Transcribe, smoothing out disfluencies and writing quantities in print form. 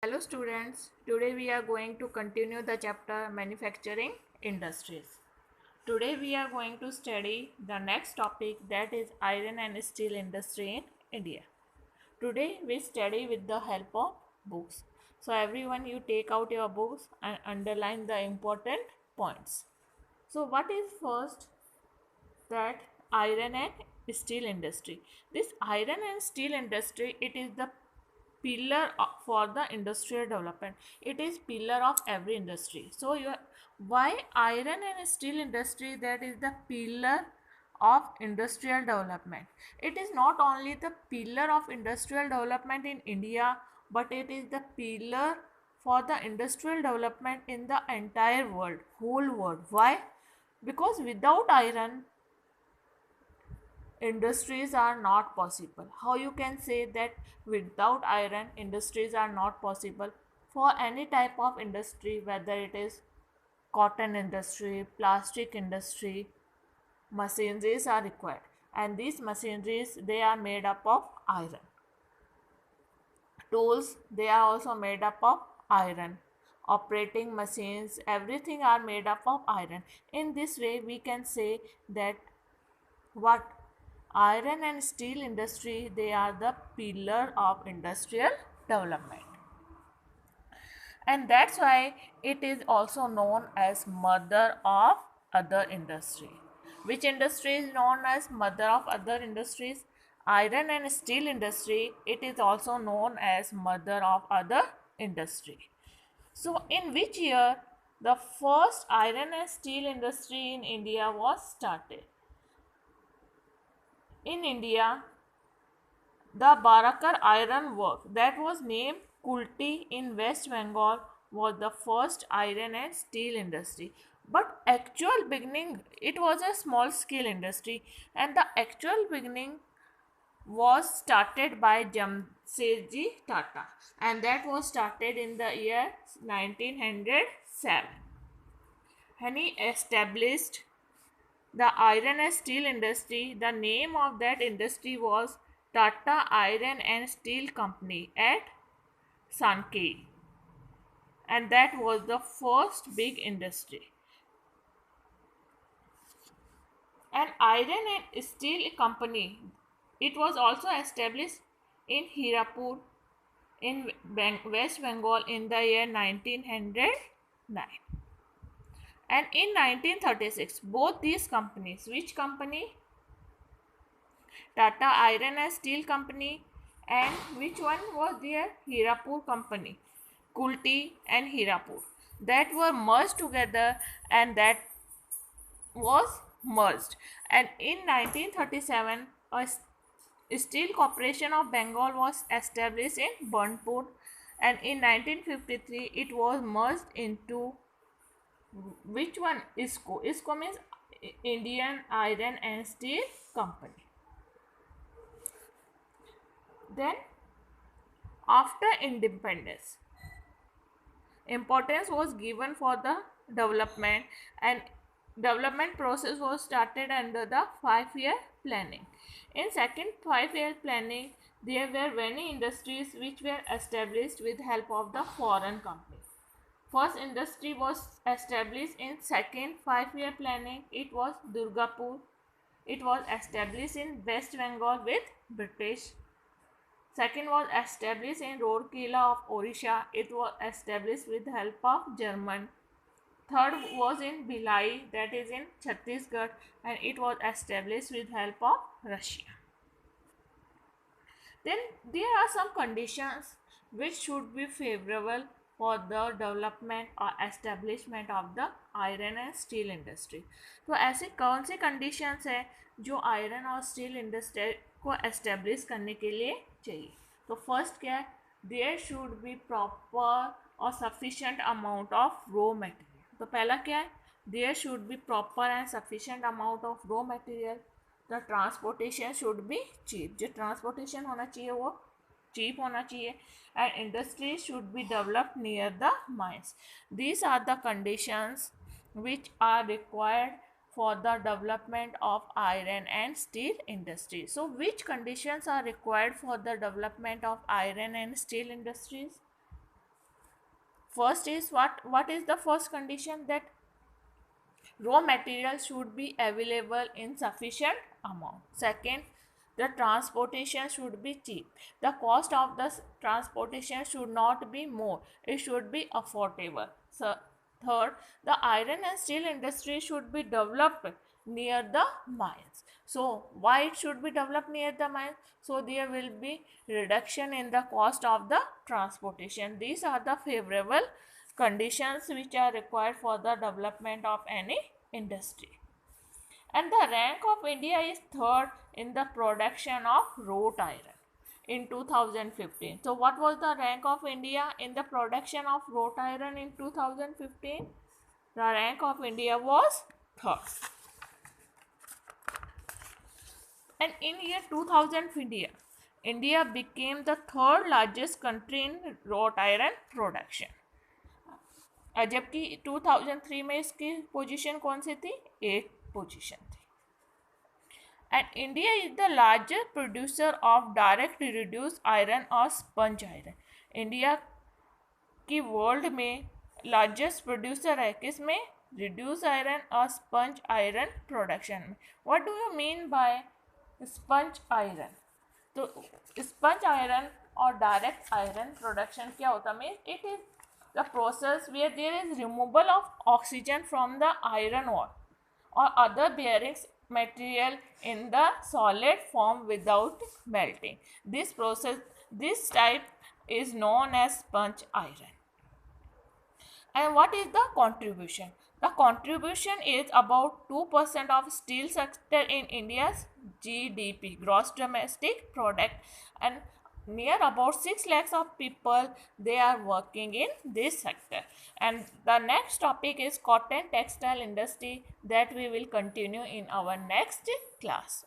Hello students, today we are going to continue the chapter Manufacturing Industries. Today we are going to study the next topic, that is iron and steel industry in India. Today we study with the help of books. So everyone, you take out your books and underline the important points. So what is first? That iron and steel industry. This iron and steel industry, it is the pillar for the industrial development. It is pillar of every industry. So why iron and steel industry, that is the pillar of industrial development. It is not only the pillar of industrial development in India, but it is the pillar for the industrial development in the entire world, whole world. Why? Because without iron, industries are not possible. How you can say that without iron, industries are not possible? For any type of industry, whether it is cotton industry, plastic industry, machineries are required, and these machineries, they are made up of iron. Tools, they are also made up of iron. Operating machines, everything are made up of iron. In this way we can say that what, iron and steel industry, they are the pillar of industrial development, and that's why it is also known as mother of other industry. Which industry is known as mother of other industries? Iron and steel industry, it is also known as mother of other industry. So in which year the first iron and steel industry in India was started? In India, the Barakar Iron Work, that was named Kulti in West Bengal, was the first iron and steel industry. But actual beginning, it was a small scale industry, and the actual beginning was started by Jamsetji Tata, and that was started in the year 1907. And he established the iron and steel industry. The name of that industry was Tata Iron and Steel Company at Sankei, and that was the first big industry. An iron and steel company, it was also established in Hirapur in West Bengal in the year 1909. And in 1936, both these companies, which company? Tata Iron and Steel Company, and which one was there? Hirapur Company, Kulti and Hirapur, that were merged together, and that was merged. And in 1937, a Steel Corporation of Bengal was established in Burnpur, and in 1953 it was merged into which one? ISCO. ISCO means Indian Iron and Steel Company. Then after independence, importance was given for the development, and development process was started under the 5-year planning. In second 5-year planning, there were many industries which were established with help of the foreign companies. First industry was established in second 5-year planning. It was Durgapur. It was established in West Bengal with British. Second was established in Rourkela of Odisha. It was established with help of German. Third was in Bhilai, that is in Chhattisgarh, and it was established with help of Russia. Then there are some conditions which should be favorable for the development or establishment of the iron and steel industry. तो ऐसे कौन सी conditions है जो iron और steel industry को establish करने के लिए चाहिए? तो first क्या है? There should be proper or sufficient amount of raw material. तो पहला क्या है? There should be proper and sufficient amount of raw material. The transportation should be cheap. जो ट्रांसपोर्टेशन होना चाहिए वो चीप होना चाहिए. And industry should be developed near the mines. These are the conditions which are required for the development of iron and steel industry. So which conditions are required for the development of iron and steel industries? First is what is the first condition? That raw materials should be available in sufficient amount. Second, the transportation should be cheap. The cost of the transportation should not be more, it should be affordable. So third, the iron and steel industry should be developed near the mines. So why it should be developed near the mines? So there will be reduction in the cost of the transportation. These are the favorable conditions which are required for the development of any industry. And the rank of India is third in the production of wrought iron in 2015. So what was the rank of India in the production of wrought iron in 2015? The rank of India was third. And in year 2000, India became the third largest country in wrought iron production. जबकि 2003 में इसकी position कौन सी थी? 8 position थी. And India is the largest producer of direct reduced iron or sponge iron. India की world में largest producer है किस में? रिड्यूस आयरन और स्पंज आयरन प्रोडक्शन में. What do you mean by sponge iron? तो स्पंज आयरन और direct iron production क्या होता? Mean it is the process where there is removal of oxygen from the iron ore or other bearing material in the solid form without melting. This type is known as sponge iron. And what is the contribution? The contribution is about 2% of steel sector in India's GDP, gross domestic product, and near about 6 lakhs of people they are working in this sector. And the next topic is cotton textile industry that we will continue in our next class.